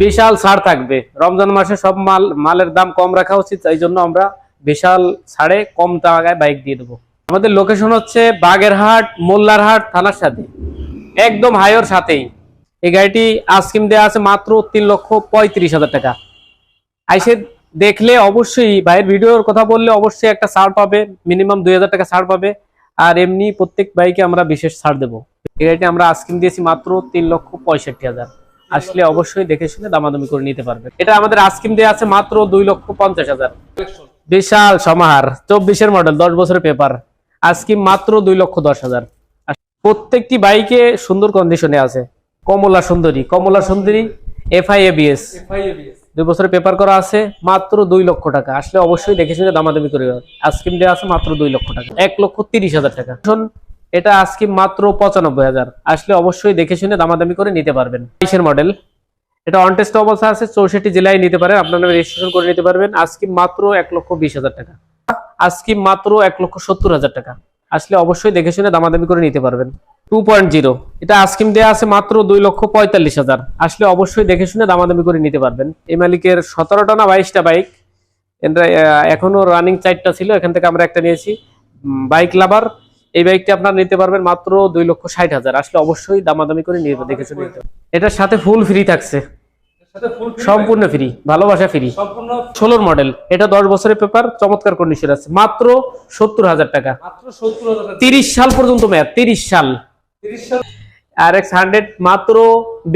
বিশাল ছাড় থাকবে। রমজান মাসে সব মালের দাম কম রাখা উচিত, এই জন্য আমরা বিশাল ছাড়ে কম টাকায় বাইক দিয়ে দেবো। আমাদের লোকেশন হচ্ছে বাগেরহাট মোল্লারহাট থানার সাথে, একদম হাইওয়ের সাথেই। এই গাড়িটি আস্কিম দেওয়া আছে মাত্র 3,35,000 টাকা। আইসে দেখলে অবশ্যই ভাইয়ের ভিডিওর কথা বললে অবশ্যই একটা ছাড় পাবে, মিনিমাম 2,000 টাকা ছাড় পাবে। আর এমনি প্রত্যেক বাইকে আমরা বিশেষ ছাড় দেবো। এই গাড়িটি আমরা আস্কিম দিয়েছি মাত্র 3,65,000। আসলে অবশ্যই দেখে শুনে দামাদামি করে নিতে পারবে। এটা আমাদের আস্কিম দেওয়া আছে মাত্র 2,50,000। বিশাল সমাহার 24-এর মডেল, 10 বছরের পেপার, আস্কিম মাত্র 2,10,000। প্রত্যেকটি বাইকে সুন্দর কন্ডিশনে আছে। কমলা সুন্দরী FI ABS 2 বছরের পেপার করা আছে, মাত্র 2 লক্ষ টাকা। আসলে অবশ্যই দেখে শুনে দামাদামি করে। আস্কিম দেওয়া আছে মাত্র 2 লক্ষ টাকা, 1,30,000 টাকা। এটা আস্কিম মাত্র 95,000। আসলে অবশ্যই দেখে শুনে দামাদামি করে নিতে পারবেন। 22-এর মডেল, এটা অন টেস্ট অবস্থা আছে, 64 জেলায় নিতে পারেন, আপনারা রেজিস্ট্রেশন করে নিতে পারবেন। আস্কিম মাত্র 1,20,000 টাকা, আস্কিম মাত্র 1,70,000 টাকা। আসলে অবশ্যই দেখে শুনে দামাদামি করে নিতে পারবেন। 2.0, এটা আস্কিম দেওয়া আছে মাত্র 2,45,000। আসলে অবশ্যই দেখে শুনে দামাদামি করে নিতে পারবেন। এই মালিকের 17টা না 22টা বাইক, এখনো রানিং 4টা ছিল, এখান থেকে আমরা একটা নিয়েছি। বাইক লাভার, এই বাইকটি আপনারা নিতে পারবেন মাত্র 2,60,000। আসলে অবশ্যই দামাদামি করে নিয়ে দেখে শুনে নিতে। এটার সাথে ফুল ফ্রি থাকছে, সম্পূর্ণ ফ্রি, ভালোবাসা ফ্রি। 16 মডেল, এটা 10 বছরের পেপার, চমৎকার কন্ডিশন আছে, মাত্র 70,000 টাকা। 30 সাল পর্যন্ত মেয়াদ, 30 সাল। RX 100 মাত্র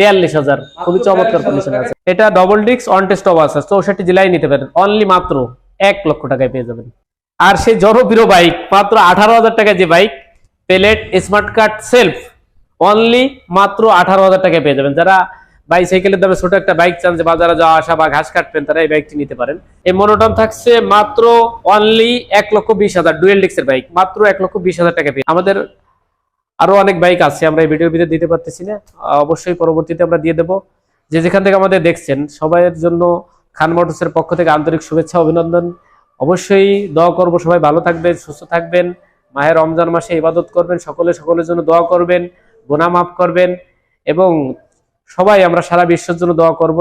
42,000, খুবই চমৎকার কন্ডিশন আছে। এটা ডবল ডিস্ক অন টেস্ট অবস্থা, 64 জেলায় নিতে পারেন, অনলি মাত্র 1 লক্ষ টাকায় পেয়ে যাবেন। আর সেই জনপ্রিয় বাইক, মাত্র 18,000 টাকায় যে bike, plate smart card self, only মাত্র 18,000 টাকায় পেয়ে যাবেন। যারা বাইসাইকেলের দামে ছোট একটা বাইক চান, যে বাজারে যাওয়া আসা বা ঘাস কাটবেন, তারা এই বাইকটি নিতে পারেন। এই মনোটন থাকছে মাত্র অনলি 1,20,000, ডুয়েল ডিস্কের বাইক, মাত্র 1,20,000 টাকা পেয়ে। আমাদের আরো অনেক বাইক আছে, আমরা এই ভিডিওর ভিতরে দিতে পারতেছি না, অবশ্যই পরবর্তীতে আমরা দিয়ে দেবো। যে যেখান থেকে আমাদের দেখছেন, সবাইয়ের জন্য খান মোটরসের পক্ষ থেকে আন্তরিক শুভেচ্ছা, অভিনন্দন। অবশ্যই দোয়া করবো সবাই ভালো থাকবেন, সুস্থ থাকবেন। মাহে রমজান মাসে ইবাদত করবেন, সকলের জন্য দোয়া করবেন, গুনাহ মাফ করবেন। এবং সবাই আমরা সারা বিশ্বের জন্য দোয়া করব,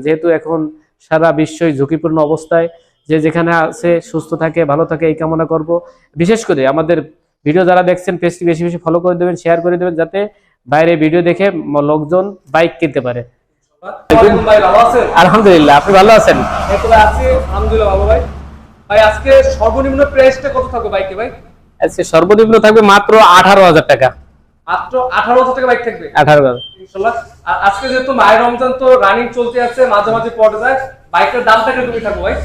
যেহেতু এখন সারা বিশ্বই ঝুঁকিপূর্ণ অবস্থায়। যে যেখানে আছে সুস্থ থাকে, ভালো থাকে, এই কামনা করব। বিশেষ করে আমাদের ভিডিও যারা দেখছেন, পেজটি বেশি বেশি ফলো করে দেবেন, শেয়ার করে দেবেন, যাতে বাইরে ভিডিও দেখে লোকজন বাইক কিনতে পারে। আলহামদুলিল্লাহ, আপনি ভালো আছেন? আলহামদুলিল্লাহ ভালো ভাই। ভাই আজকে সর্বনিম্ন প্রাইসটা কত থাকবে বাইকে ভাই? আজকে সর্বনিম্ন থাকবে মাত্র 18,000 টাকা। মাত্র 18,000 টাকা বাইক থাকবে 18,000 ইনশাআল্লাহ। আর আজকে যেহেতু মাহে রমজান তো রানিং চলতে আছে, মাঝে মাঝে পড়ে যায়, বাইকের দামটা কত থাকবে ভাই?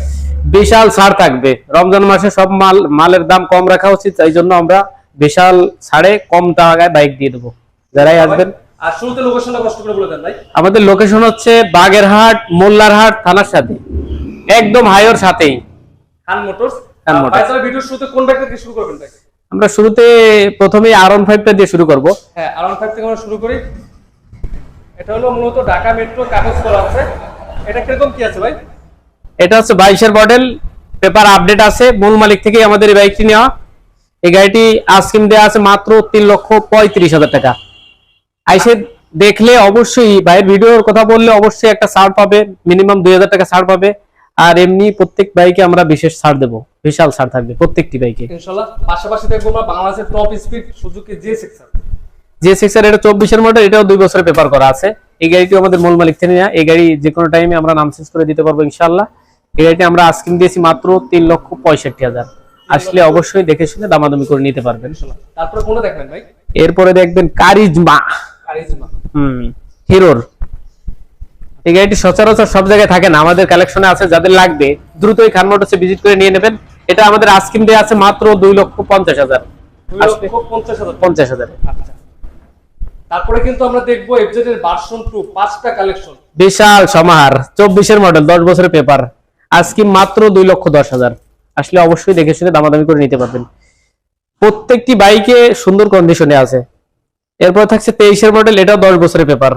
বিশাল ছাড় থাকবে। রমজান মাসে সব মালের দাম কম রাখা উচিত, এই জন্য আমরা বিশাল ছাড়ে কম টাকায় বাইক দিয়ে দেবো যারাই আসবেন। আর শুরুতে লোকেশনটা কষ্ট করে বলে দেন ভাই। আমাদের লোকেশন হচ্ছে বাগেরহাট মোল্লারহাট থানার সাথে, একদম হাইওয়ের সাথেই, খান মোটরস। খান মোটরস। ভাই তাহলে ভিডিওর শুরুতে কোন বাইকটা দিয়ে শুরু করবেন ভাই? আমরা শুরুতে প্রথমেই R15টা দিয়ে শুরু করব। হ্যাঁ, R15 থেকে আমরা শুরু করি। এটা হলো মূলত ঢাকা মেট্রো কাগজ করা আছে। এটা কিরকম কি আছে ভাই? এটা হচ্ছে 22-এর মডেল, পেপার আপডেট আছে, মূল মালিক থেকে আমাদের এই বাইকটি নেওয়া। এই গাড়িটি আস্কিম দেওয়া আছে মাত্র 3,35,000 টাকা। আইসে দেখলে অবশ্যই ভাইয়ের ভিডিওর কথা বললে অবশ্যই একটা ছাড় পাবে, মিনিমাম 2,000 টাকা ছাড় পাবে। আর এমনি প্রত্যেক বাইকে আমরা বিশেষ ছাড় দেবো, বিশাল ছাড় থাকবে প্রত্যেকটি বাইকে ইনশাআল্লাহ। পাশাপাশি দেখবো আমরা বাংলাদেশের top speed Suzuki GSX-R। GSX-R, এটা 24-এর মডেল, এটাও 2 বছরের পেপার করা আছে। এই গাড়িটি আমাদের মূল মালিক থেকে নেওয়া। এই গাড়ি যে কোনো টাইমে আমরা নাম চেঞ্জ করে দিতে পারবো ইনশাআল্লাহ। এই গাড়িটি আমরা আস্কিম দিয়েছি মাত্র 3,65,000। আসলে অবশ্যই দেখে শুনে দামাদামি করে নিতে পারবেন। তারপরে কোনটা দেখবেন ভাই? এরপরে দেখবেন কারিজমা, হিরোর। এই গাড়িটি সচরাচর সব জায়গায় থাকে না, আমাদের কালেকশনে আছে। যাদের লাগবে দ্রুতই খান মোটরসে ভিজিট করে নিয়ে নেবেন। এটা আমাদের আস্কিম দেওয়া আছে মাত্র 2,50,000। 2,50,000। আচ্ছা। তারপরে কিন্তু আমরা দেখবো FZ এর ভার্সন 2, 5টা কালেকশন, বিশাল সমাহার, 24-এর মডেল, 10 বছরের পেপার, আস্কিম মাত্র 2,10,000। আসলে অবশ্যই দেখে শুনে দামাদামি করে নিতে পারবেন। প্রত্যেকটি বাইকে সুন্দর কন্ডিশনে আছে। এরপর থাকছে 23-এর মডেল, এটা 10 বছরের পেপার,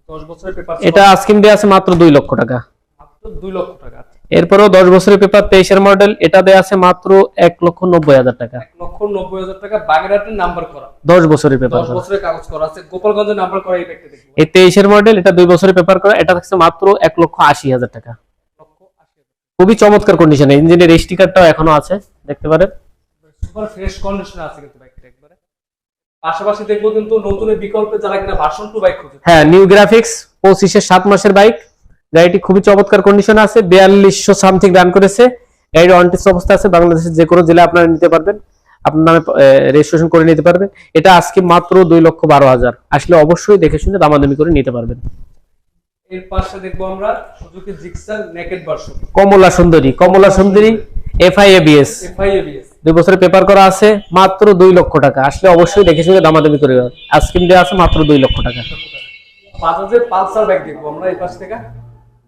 10 বছরের পেপার। এটা আস্কিম দেওয়া আছে মাত্র 2 লক্ষ টাকা। মাত্র 2 লক্ষ টাকা। এরপরেও 10 বছরের পেপার 23 মডেল, এটা দেয়া আছে মাত্র 1,90,000 টাকা। 1,90,000 টাকা, বাগেরহাটের নাম্বার করা, 10 বছরের পেপার 10 বছরের কাগজ করা আছে, গোপালগঞ্জের নাম্বার করা। এই ব্যাগটা দেখুন, এই 23 মডেল, এটা 2 বছরের পেপার করা, এটা থাকছে মাত্র 1,80,000 টাকা। 1,80,000 খুবই চমৎকার কন্ডিশনে, ইঞ্জিনের স্টিকারটাও এখনো আছে, দেখতে পারেন। সুপার ফ্রেশ কন্ডিশনে আছে কিন্তু বাইকটা একবারে। পাশাপাশি দেখবো কিন্তু নতুনের বিকল্পে যারা কিনা ভার্সন 2 বাইক খুঁজে, হ্যাঁ, নিউ গ্রাফিক্স 25-এর 7 মাসের বাইক। গাড়িটি খুবই চমৎকার কন্ডিশনে আছে, 4200 সামথিং রান করেছে। গাড়ির অন টেস্ট অবস্থা আছে, বাংলাদেশের যে কোনো জেলায় আপনারা নিতে পারবেন, আপনার নামে রেজিস্ট্রেশন করে নিতে পারবেন। এটা আজকে মাত্র 2,12,000, আসলে অবশ্যই দেখে শুনে দামাদামি করে নিতে পারবেন। এর পাশে দেখবো আমরা সুজুকি জিক্সার নেকেড ভার্সন, কমলা সুন্দরী এফআই এবিএস, FIABS 2 বছরের পেপার করা আছে, মাত্র 2 লক্ষ টাকা। আসলে অবশ্যই দেখে শুনে দামাদামি করে, আজকে দেওয়া আছে মাত্র 2 লক্ষ টাকা। বাজাজের পালসার বাইক দেখবো আমরা এই পাশ থেকে।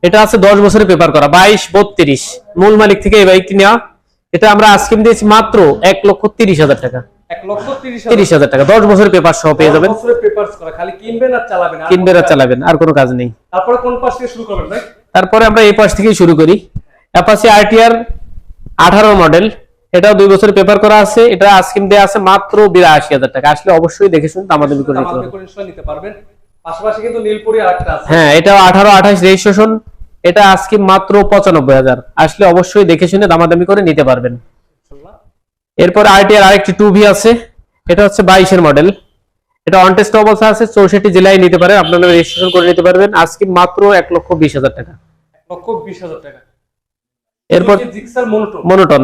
এটা আছে 10 বছরের পেপার করা, 2232, মূল মালিক থেকে এই বাইকটি নেওয়া। এটা আমরা আজকে দিয়েছি মাত্র 1,30,000 টাকা। 1,30,000 টাকা, 10 বছরের পেপার সহ পেয়ে যাবেন। 10 বছরের পেপারস করা, খালি কিনবেন আর চালাবেন, কিনবেন আর চালাবেন, আর কোনো কাজ নেই। তারপরে কোন পাশ থেকে শুরু করবেন ভাই? তারপরে আমরা এই পাশ থেকেই শুরু করি। অ্যাপাচি আরটিআর 18 মডেল, এটাও 2 বছরের পেপার করা আছে। এটা আজকে দেওয়া আছে মাত্র 82,000 টাকা। আসলে অবশ্যই দেখে শুনে দামাদামি করে নিতে আমাদের করে নিতে পারবেন। পাশাপাশি কিন্তু নীলপুরি আরেকটা আছে, হ্যাঁ, এটাও 18-28 রেজিস্ট্রেশন। এটা আজকে মাত্র 95,000। আসলে অবশ্যই দেখে শুনে দামাদামি করে নিতে পারবেন। এরপর আরটিআর আরেকটি 2V আছে, এটা হচ্ছে 22-এর মডেল। এটা অন টেস্ট অবস্থা আছে, 64 জেলায় নিতে পারেন, আপনারা রেজিস্ট্রেশন করে নিতে পারবেন। আজকে মাত্র 1,20,000 টাকা। 1,20,000 টাকা। এরপর জিক্সার মনোটন,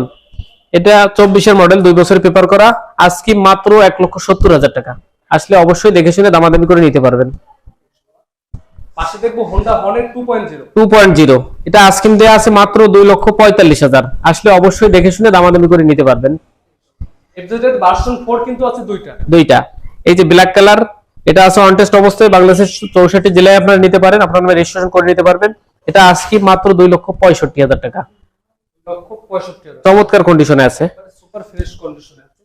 এটা 24-এর মডেল, 2 বছরের পেপার করা, আজকে মাত্র 1,70,000 টাকা। আসলে অবশ্যই দেখে শুনে দামাদামি করে নিতে পারবেন। পাশে দেখবো হোন্ডা হর্নেট 2.0, 2.0, এটা আজকে দেওয়া আছে মাত্র 2,45,000। আসলে অবশ্যই দেখে শুনে দামাদামি করে নিতে পারবেন। এফজেড ভার্সন 4 কিন্তু আছে দুইটা। এই যে ব্ল্যাক কালার, এটা আছে অন টেস্ট অবস্থায়, বাংলাদেশের 64 জেলায় আপনারা নিতে পারেন, আপনারা রেজিস্ট্রেশন করে নিতে পারবেন। এটা আজকে মাত্র 2,65,000 টাকা। 2,65,000, চমৎকার কন্ডিশনে আছে, সুপার ফ্রেশ কন্ডিশনে আছে।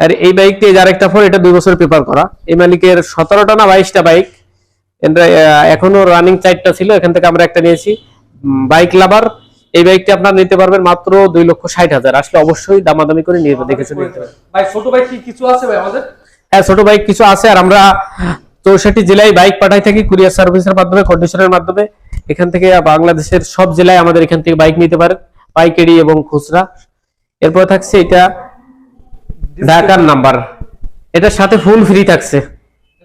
আর এই বাইকটি আরেকটা ফোর, এটা 2 বছরের পেপার করা। এই মালিকের 17টা না 22টা বাইক, এখনো রানিং 4টা ছিল, এখান থেকে আমরা একটা নিয়েছি। বাইক লাভার, এই বাইকটি আপনারা নিতে পারবেন মাত্র 2,60,000। আসলে অবশ্যই দামাদামি করে নিয়ে দেখে শুনে নিতে পারবেন। ভাই ছোট বাইক কি কিছু আছে ভাই আমাদের? হ্যাঁ, ছোট বাইক কিছু আছে, আর আমরা 64 জেলায় বাইক পাঠাই থাকি কুরিয়ার সার্ভিসের মাধ্যমে, কন্ডিশনের মাধ্যমে। এখান থেকে বাংলাদেশের সব জেলায় আমাদের এখান থেকে বাইক নিতে পারেন, পাইকারি এবং খুচরা। এরপর থাকছে এটা ঢাকার নাম্বার, এটার সাথে ফুল ফ্রি থাকছে,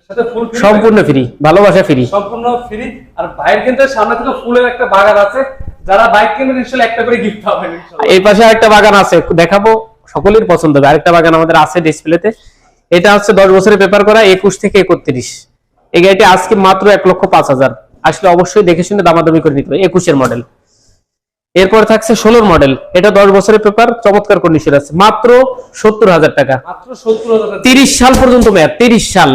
সাথে ফুল ফ্রি, সম্পূর্ণ ফ্রি, ভালোবাসা ফ্রি, সম্পূর্ণ ফ্রি। আর ভাইয়ের কিন্তু সামনে থেকে ফুলের একটা বাগান আছে, যারা বাইক কিনবেন ইনশাআল্লাহ একটা করে গিফট পাবেন ইনশাআল্লাহ। এই পাশে আরেকটা বাগান আছে, দেখাবো, সকলের পছন্দ হবে। আরেকটা বাগান আমাদের আছে ডিসপ্লেতে। এটা হচ্ছে 10 বছরের পেপার করা, 21 থেকে 31। এই গাড়িটি আজকে মাত্র 1,05,000। আসলে অবশ্যই দেখে শুনে দামাদামি করে নিতে হবে, 21-এর মডেল। এরপর থাকছে 16 মডেল, এটা 10 বছরের পেপার, চমৎকার কন্ডিশন আছে, মাত্র 70,000 টাকা। মাত্র 70,000 টাকা। 30 সাল পর্যন্ত মেয়াদ, 30 সাল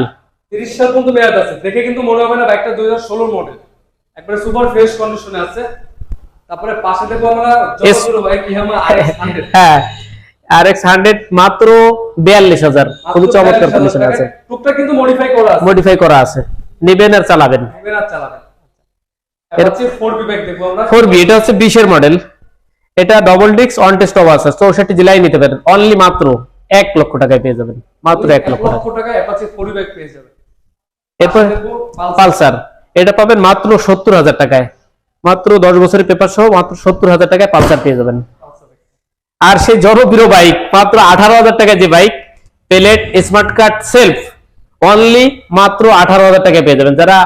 30 সাল পর্যন্ত মেয়াদ আছে। দেখে কিন্তু মনে হবে না বাইকটা 2016 মডেল, একবারে সুপার ফ্রেশ কন্ডিশনে আছে। তারপরে পাশে দেখবো আমরা জনপ্রিয় বাইক ইয়ামাহা RX 100, হ্যাঁ, RX 100 মাত্র 42,000, খুবই চমৎকার কন্ডিশন আছে। টুকটা কিন্তু মডিফাই করা আছে, মডিফাই করা আছে, নেবেন আর চালাবেন। নেবেন আর চালাবেন। এরপর 4B বাইক দেখবো আমরা। 4B, এটা হচ্ছে 20-এর মডেল, এটা ডবল ডিস্ক অন টেস্ট অবস্থা, 64 জেলায় নিতে পারেন, অনলি মাত্র 1 লক্ষ টাকায় পেয়ে যাবেন, মাত্র 1 লক্ষ টাকা। অ্যাপাচি 4B বাইক পেয়ে যাবেন। এরপর পালসার, এটা পাবেন মাত্র 70,000 টাকায়, মাত্র 10 বছরের পেপার সহ মাত্র 70,000 টাকায় পালসার পেয়ে যাবেন। আর সেই জনপ্রিয় বাইক, মাত্র 18,000 টাকায় যে bike, plate smart card self, only মাত্র 18,000 টাকায় পেয়ে যাবেন। যারা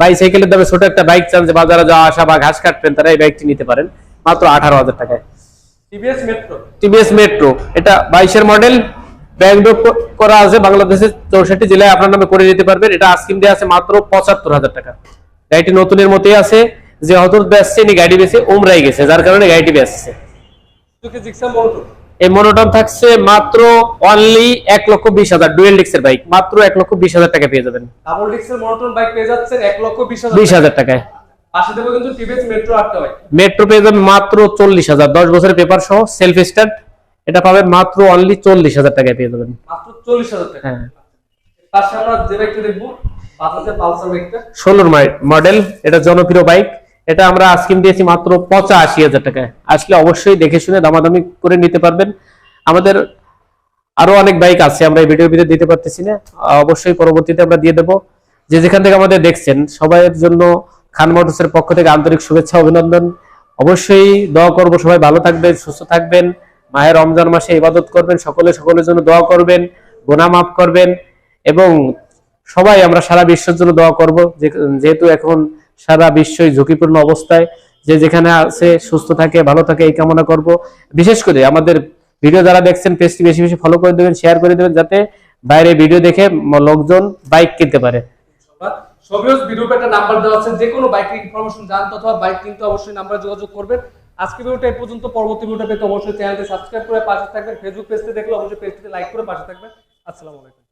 বাইসাইকেলের দামে ছোট একটা বাইক চান, যে বাজারে যাওয়া আসা বা ঘাস কাটবেন, তারা এই বাইকটি নিতে পারেন মাত্র 18,000 টাকায়। টিভিএস মেট্রো, এটা 22-এর মডেল, ব্যাংক করা আছে, বাংলাদেশের 64 জেলায় আপনার নামে করে নিতে পারবেন। এটা আস্কিম দেওয়া আছে মাত্র 75,000 টাকা। গাড়িটি নতুনের মতোই আছে, যে হজরত বেচছে নি গাড়ি বেচে উমরাই গেছে, যার কারণে গাড়িটি বেচছে। এই মনোটন থাকছে মাত্র অনলি 1,20,000, ডুয়েল ডিস্কের বাইক, মাত্র 1,20,000 টাকা পেয়ে যাবেন। ডাবল ডিস্কের মনোটন বাইক পেয়ে যাচ্ছেন 1,20,000 20,000 টাকায়। পাশে দেখো কিন্তু টিভিএস মেট্রো 8টা বাইক, মেট্রো পেয়ে যাবেন মাত্র 40,000, 10 বছরের পেপার সহ, সেলফ স্টার্ট, এটা পাবেন মাত্র অনলি 40,000 টাকায় পেয়ে যাবেন, মাত্র 40,000 টাকা। হ্যাঁ। পাশে আমরা যে বাইকটা দেখবো বাজাজের পালসার বাইকটা, 16 মডেল, এটা জনপ্রিয় বাইক, এটা আমরা আস্কিম দিয়েছি মাত্র 85,000 টাকায়। আসলে অবশ্যই দেখে শুনে দামাদামি করে নিতে পারবেন। আমাদের আরো অনেক বাইক আছে, আমরা এই ভিডিওর ভিতরে দিতে পারতেছি না, অবশ্যই পরবর্তীতে আমরা দিয়ে দেবো। যে যেখান থেকে আমাদের দেখছেন সবাইয়ের জন্য খান মোটরসের পক্ষ থেকে আন্তরিক শুভেচ্ছা অভিনন্দন। অবশ্যই দোয়া করব সবাই ভালো থাকবেন, সুস্থ থাকবেন, মায়ের রমজান মাসে ইবাদত করবেন, সকলের জন্য দোয়া করবেন, গুনাহ মাফ করবেন এবং সবাই আমরা সারা বিশ্বের জন্য দোয়া করব, যেহেতু এখন সারা বিশ্বই ঝুঁকিপূর্ণ অবস্থায়, যে যেখানে আছে সুস্থ থাকে, ভালো থাকে এই কামনা করব। বিশেষ করে আমাদের ভিডিও যারা দেখছেন পেজটি বেশি বেশি ফলো করে দেবেন, শেয়ার করে দেবেন, যাতে বাইরে ভিডিও দেখে লোকজন বাইক কিনতে পারে। সবিউজ ভিডিওতে একটা নাম্বার দেওয়া আছে, যে কোনো বাইকের ইনফরমেশন জানতে অথবা বাইক কিনতে অবশ্যই নাম্বারে যোগাযোগ করবেন। আজকে ভিডিওটা এই পর্যন্ত, পরবর্তী ভিডিওটা পেতে অবশ্যই চ্যানেলটি সাবস্ক্রাইব করে পাশে থাকবেন। ফেসবুক পেজটি দেখলে অবশ্যই পেজটিতে লাইক করে পাশে থাকবেন। আসসালামু আলাইকুম।